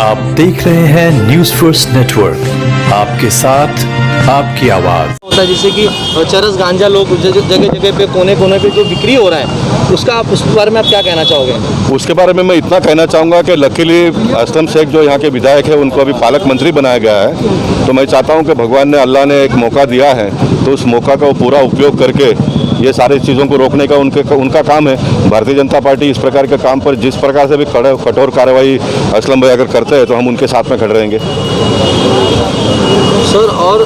आप देख रहे हैं न्यूज फर्स्ट नेटवर्क, आपके साथ आपकी आवाज। होता है जिससे कि चरस गांजा लोग जगह जगह पे कोने कोने पे जो बिक्री हो रहा है, उसका आप उस बारे में आप क्या कहना चाहोगे? उसके बारे में मैं इतना कहना चाहूँगा कि लकीली असलम शेख जो यहाँ के विधायक है उनको अभी पालक मंत्री बनाया गया है। तो मैं चाहता हूँ कि भगवान ने अल्लाह ने एक मौका दिया है, तो उस मौका का वो पूरा उपयोग करके ये सारी चीज़ों को रोकने का उनका काम है। भारतीय जनता पार्टी इस प्रकार के काम पर जिस प्रकार से भी कठोर कार्रवाई असलम भाई अगर करते हैं तो हम उनके साथ में खड़े रहेंगे। सर, और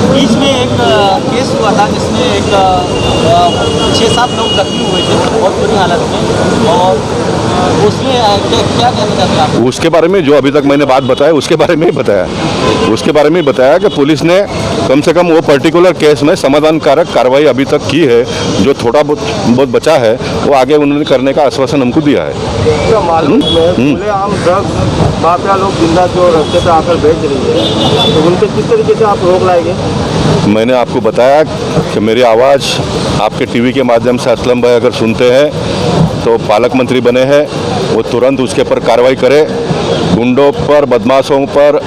बीच में एक केस हुआ था जिसमें एक 6-7 लोग जख्मी हुए थे बहुत बुरी हालत में, और उसमें क्या कहना चाहते हैं आप? उसके बारे में जो अभी तक मैंने बात बताया उसके बारे में ही बताया कि पुलिस ने कम से कम वो पर्टिकुलर केस में समाधानकारक कार्रवाई अभी तक की है। जो थोड़ा बहुत बचा है वो आगे उन्होंने करने का आश्वासन हमको दिया है। खुलेआम ड्रग्स माफिया लोग जिंदा जो रास्ते पे आकर बेच रही है, तो उनके किस तरीके से आप रोक लाएंगे? मैंने आपको बताया कि मेरी आवाज़ आपके टीवी के माध्यम से असलम भाई अगर सुनते हैं तो पालक मंत्री बने हैं, वो तुरंत उसके पर कार्रवाई करे। गुंडों पर, बदमाशों पर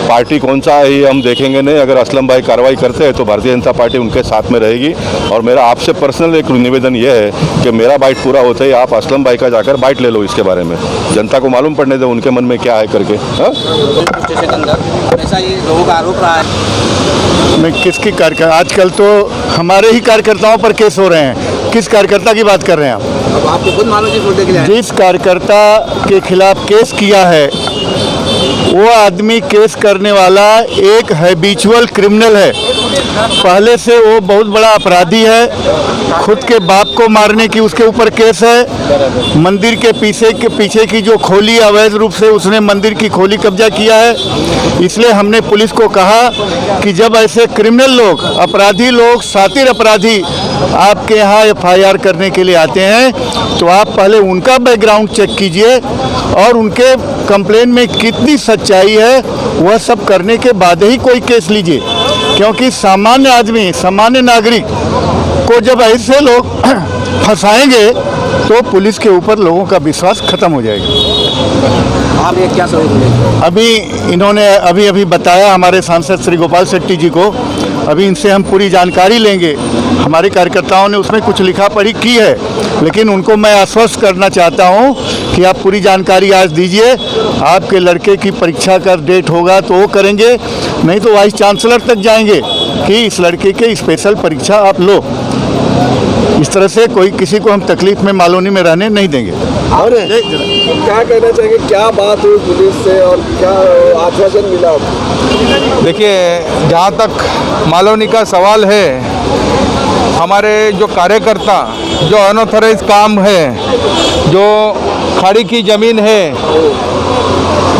पार्टी कौन सा है ये हम देखेंगे नहीं। अगर असलम भाई कार्रवाई करते हैं तो भारतीय जनता पार्टी उनके साथ में रहेगी। और मेरा आपसे पर्सनल एक निवेदन ये है कि मेरा बाइट पूरा होते ही आप असलम भाई का जाकर बाइट ले लो। इसके बारे में जनता को मालूम पड़ने दे उनके मन में क्या है करके। ऐसा ये लोगों का आरोप रहा है। मैं किसकी कार्यकर्ता, आजकल तो हमारे ही कार्यकर्ताओं पर केस हो रहे हैं। किस कार्यकर्ता की बात कर रहे हैं आप? अब आपको खुद मालूम है मुद्दे के लिए जिस कार्यकर्ता के खिलाफ केस किया है वो आदमी केस करने वाला एक हैबिचुअल क्रिमिनल है। पहले से वो बहुत बड़ा अपराधी है। खुद के बाप को मारने की उसके ऊपर केस है। मंदिर के पीछे की जो खोली अवैध रूप से उसने मंदिर की खोली कब्जा किया है। इसलिए हमने पुलिस को कहा कि जब ऐसे क्रिमिनल लोग, अपराधी लोग, शातिर अपराधी आपके यहाँ FIR करने के लिए आते हैं तो आप पहले उनका बैकग्राउंड चेक कीजिए और उनके कंप्लेन में कितनी सच्चाई है वह सब करने के बाद ही कोई केस लीजिए। क्योंकि सामान्य आदमी, सामान्य नागरिक को जब ऐसे लोग फंसाएंगे तो पुलिस के ऊपर लोगों का विश्वास खत्म हो जाएगा। आप ये क्या समझते? अभी इन्होंने अभी बताया हमारे सांसद श्री गोपाल शेट्टी जी को। अभी इनसे हम पूरी जानकारी लेंगे। हमारे कार्यकर्ताओं ने उसमें कुछ लिखा पढ़ी की है, लेकिन उनको मैं आश्वस्त करना चाहता हूं कि आप पूरी जानकारी आज दीजिए। आपके लड़के की परीक्षा का डेट होगा तो वो करेंगे, नहीं तो वाइस चांसलर तक जाएंगे कि इस लड़के के स्पेशल परीक्षा आप लो। इस तरह से कोई किसी को हम तकलीफ में, मालोनी में रहने नहीं देंगे। और क्या कहना चाहेंगे, क्या बात हुई पुलिस से और क्या आश्वासन मिला? देखिए, जहाँ तक मालोनी का सवाल है, हमारे जो कार्यकर्ता जो अनऑथराइज काम है, जो खाड़ी की ज़मीन है,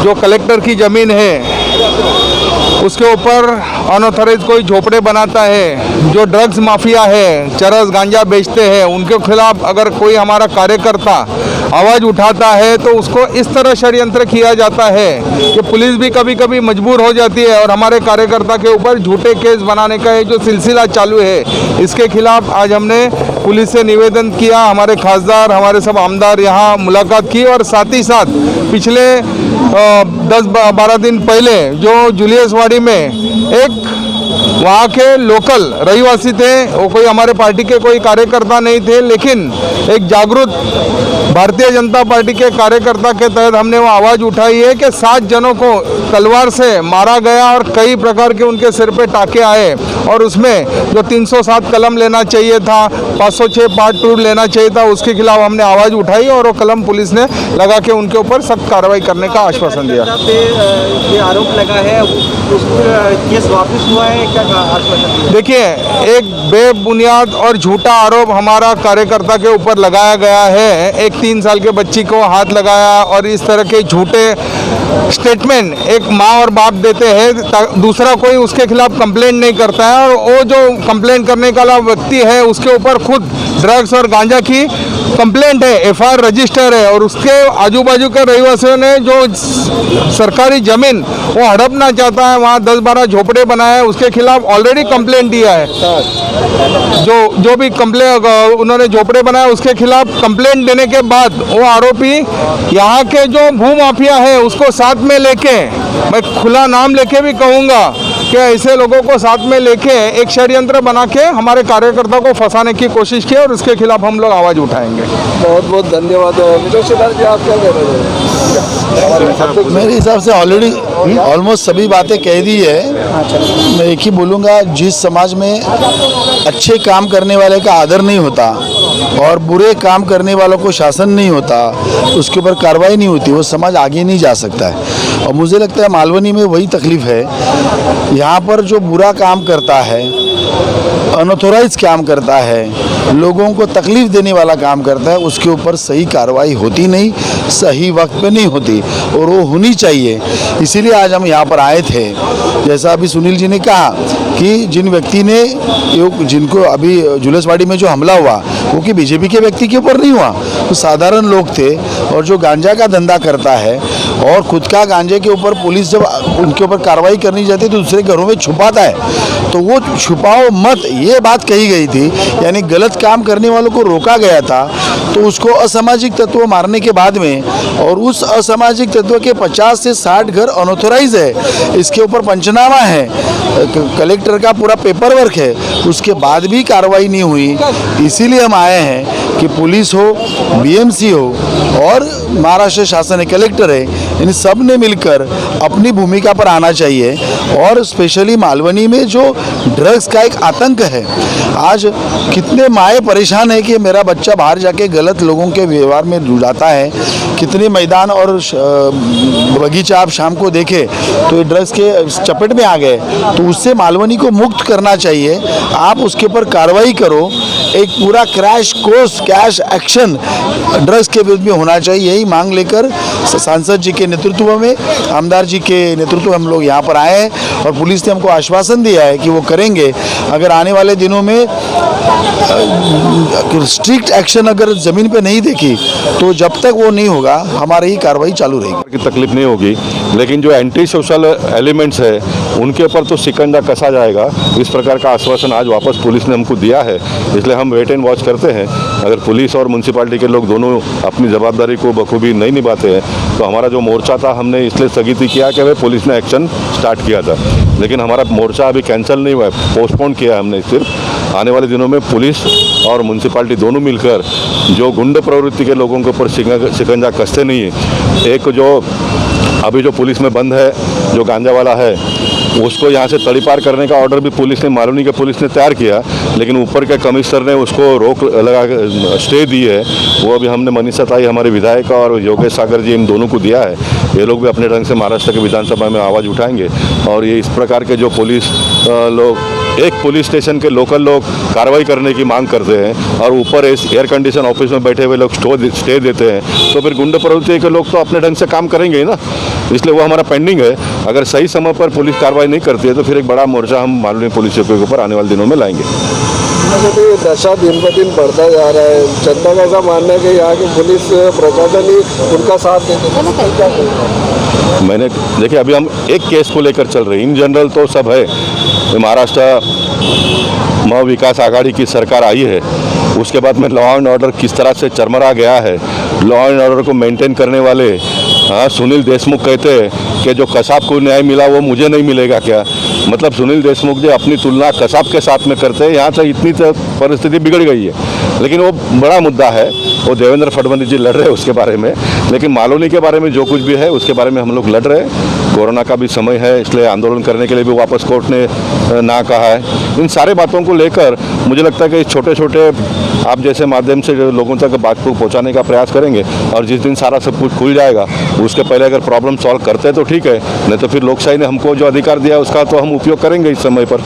जो कलेक्टर की ज़मीन है, उसके ऊपर अनऑथराइज कोई झोपड़े बनाता है, जो ड्रग्स माफिया है, चरस गांजा बेचते हैं, उनके खिलाफ अगर कोई हमारा कार्यकर्ता आवाज़ उठाता है तो उसको इस तरह षड्यंत्र किया जाता है कि पुलिस भी कभी कभी मजबूर हो जाती है और हमारे कार्यकर्ता के ऊपर झूठे केस बनाने का ये जो सिलसिला चालू है, इसके खिलाफ आज हमने पुलिस से निवेदन किया। हमारे खासदार, हमारे सब आमदार यहाँ मुलाकात की और साथ ही साथ पिछले 10-12 दिन पहले जो जूलियस वाड़ी में एक वहाँ के लोकल रहिवासी थे, वो कोई हमारे पार्टी के कोई कार्यकर्ता नहीं थे, लेकिन एक जागरूक भारतीय जनता पार्टी के कार्यकर्ता के तहत हमने वो आवाज़ उठाई है कि 7 जनों को तलवार से मारा गया और कई प्रकार के उनके सिर पे टाके आए, और उसमें जो 307 कलम लेना चाहिए था, 506 पार्ट 2 लेना चाहिए था, उसके खिलाफ हमने आवाज़ उठाई और वो कलम पुलिस ने लगा के उनके ऊपर सख्त कार्रवाई करने का आश्वासन दिया। ये आरोप लगा है, केस वापस हुआ है, क्या आश्वासन दिया? देखिए, एक बेबुनियाद और झूठा आरोप हमारा कार्यकर्ता के ऊपर लगाया गया है। एक 3 साल के बच्ची को हाथ लगाया और इस तरह के झूठे स्टेटमेंट एक माँ और बाप देते हैं, दूसरा कोई उसके खिलाफ कंप्लेंट नहीं करता है, और वो जो कंप्लेंट करने वाला व्यक्ति है उसके ऊपर खुद ड्रग्स और गांजा की कंप्लेंट है, एफआईआर रजिस्टर है और उसके आजू बाजू के रहवासियों ने जो सरकारी जमीन वो हड़पना चाहता है, वहाँ 10-12 झोपड़े बनाए हैं, उसके खिलाफ ऑलरेडी कंप्लेंट दिया है। जो भी कंप्लेंट उन्होंने झोपड़े बनाए उसके खिलाफ कंप्लेंट देने के बाद वो आरोपी यहाँ के जो भू माफिया है उसको साथ में लेके, मैं खुला नाम लेके भी कहूँगा कि ऐसे लोगों को साथ में लेके एक षड्यंत्र बना के हमारे कार्यकर्ता को फंसाने की कोशिश की और उसके खिलाफ हम लोग आवाज़ उठाएंगे। बहुत बहुत धन्यवाद। विजय जी, आप क्या कह रहे हैं? मेरे हिसाब से ऑलरेडी ऑलमोस्ट सभी बातें कह दी है। मैं एक ही बोलूँगा, जिस समाज में अच्छे काम करने वाले का आदर नहीं होता और बुरे काम करने वालों को शासन नहीं होता, उसके ऊपर कार्रवाई नहीं होती, वो समाज आगे नहीं जा सकता है। और मुझे लगता है मालवनी में वही तकलीफ है। यहाँ पर जो बुरा काम करता है, अनऑथोराइज काम करता है, लोगों को तकलीफ देने वाला काम करता है, उसके ऊपर सही कार्रवाई होती नहीं, सही वक्त पे नहीं होती और वो होनी चाहिए। इसीलिए आज हम यहाँ पर आए थे। जैसा अभी सुनील जी ने कहा कि जिन व्यक्ति ने जिनको अभी जुलसवाड़ी में जो हमला हुआ वो कि बीजेपी के व्यक्ति के ऊपर नहीं हुआ, तो साधारण लोग थे। और जो गांजा का धंधा करता है और खुद का गांजे के ऊपर पुलिस जब उनके ऊपर कार्रवाई करनी जाती है तो दूसरे घरों में छुपाता है, तो वो छुपाओ मत, ये बात कही गई थी। यानी गलत काम करने वालों को रोका गया था, तो उसको असामाजिक तत्व मारने के बाद में, और उस असामाजिक तत्व के 50 से 60 घर अनऑथोराइज है, इसके ऊपर पंचनामा है, कलेक्टर का पूरा पेपर वर्क है, उसके बाद भी कार्रवाई नहीं हुई। इसीलिए हम आए हैं कि पुलिस हो, बीएमसी हो और महाराष्ट्र शासन है, कलेक्टर है, इन सब ने मिलकर अपनी भूमिका पर आना चाहिए। और स्पेशली मालवनी में जो ड्रग्स का एक आतंक है, आज कितने माए परेशान है कि मेरा बच्चा बाहर जाके गलत लोगों के व्यवहार में जुड़ाता है। कितने मैदान और बगीचा आप शाम को देखे तो ये ड्रग्स के चपेट में आ गए, तो उससे मालवनी को मुक्त करना चाहिए। आप उसके ऊपर कार्रवाई करो, एक पूरा crash course cash action drugs के विरुद्ध में होना चाहिए। यही मांग लेकर सांसद जी के नेतृत्व में, आमदार जी के नेतृत्व में हम लोग यहाँ पर आए हैं और पुलिस ने हमको आश्वासन दिया है कि वो करेंगे। अगर आने वाले दिनों में स्ट्रिक्ट एक्शन अगर ज़मीन पे नहीं देखी तो जब तक वो नहीं होगा हमारी ही कार्रवाई चालू रहेगी। की तकलीफ नहीं होगी, लेकिन जो एंटी सोशल एलिमेंट्स है उनके ऊपर तो शिकंजा कसा जाएगा। इस प्रकार का आश्वासन आज वापस पुलिस ने हमको दिया है, इसलिए हम वेट एंड वॉच करते हैं। अगर पुलिस और म्यूनसिपालिटी के लोग दोनों अपनी जवाबदारी को बखूबी नहीं निभाते हैं तो हमारा जो मोर्चा था हमने इसलिए स्थगित किया कि भाई पुलिस ने एक्शन स्टार्ट किया था, लेकिन हमारा मोर्चा अभी कैंसिल नहीं हुआ है, पोस्टपोन किया हमने। सिर्फ आने वाले दिनों में पुलिस और म्यूनसिपालिटी दोनों मिलकर जो गुंडा प्रवृत्ति के लोगों के ऊपर शिकंजा कसते नहीं है, एक जो अभी जो पुलिस में बंद है जो गांजा वाला है उसको यहाँ से तड़ीपार करने का ऑर्डर भी पुलिस ने, मालवनी के पुलिस ने तैयार किया, लेकिन ऊपर के कमिश्नर ने उसको रोक लगा स्टे दी है। वो अभी हमने मनीषा ताई हमारे विधायक और योगेश सागर जी इन दोनों को दिया है। ये लोग भी अपने ढंग से महाराष्ट्र के विधानसभा में आवाज़ उठाएंगे और ये इस प्रकार के जो पुलिस लोग, एक पुलिस स्टेशन के लोकल लोग कार्रवाई करने की मांग करते हैं और ऊपर इस एयर कंडीशन ऑफिस में बैठे हुए लोग स्टे देते हैं, तो फिर गुंडा प्रवृत्ति के लोग तो अपने ढंग से काम करेंगे ही ना। इसलिए वो हमारा पेंडिंग है। अगर सही समय पर पुलिस कार्रवाई नहीं करती है तो फिर एक बड़ा मोर्चा हम मालवनी पुलिस चौकी के ऊपर आने वाले दिनों में लाएंगे। नशा दिन ब दिन बढ़ता जा रहा है, जनता का ऐसा मानना है कि यहाँ की पुलिस प्रशासन ही उनका साथ देते हैं। मैंने देखिए अभी हम एक केस को लेकर चल रहे हैं, इन जनरल तो सब है। महाराष्ट्र महाविकास आघाड़ी की सरकार आई है, उसके बाद में लॉ एंड ऑर्डर किस तरह से चरमरा गया है, लॉ एंड ऑर्डर को मेंटेन करने वाले सुनील देशमुख कहते हैं कि जो कसाब को न्याय मिला वो मुझे नहीं मिलेगा क्या। मतलब सुनील देशमुख जी अपनी तुलना कसाब के साथ में करते हैं। यहाँ से इतनी परिस्थिति बिगड़ गई है, लेकिन वो बड़ा मुद्दा है, वो देवेंद्र फडणवीस जी लड़ रहे हैं उसके बारे में। लेकिन मालवनी के बारे में जो कुछ भी है उसके बारे में हम लोग लड़ रहे हैं। कोरोना का भी समय है, इसलिए आंदोलन करने के लिए भी वापस कोर्ट ने ना कहा है। इन सारे बातों को लेकर मुझे लगता है कि छोटे छोटे आप जैसे माध्यम से जो लोगों तक बात को पहुंचाने का प्रयास करेंगे और जिस दिन सारा सब कुछ खुल जाएगा उसके पहले अगर प्रॉब्लम सॉल्व करते हैं तो ठीक है, नहीं तो फिर लोकशाही ने हमको जो अधिकार दिया उसका तो हम उपयोग करेंगे इस समय पर।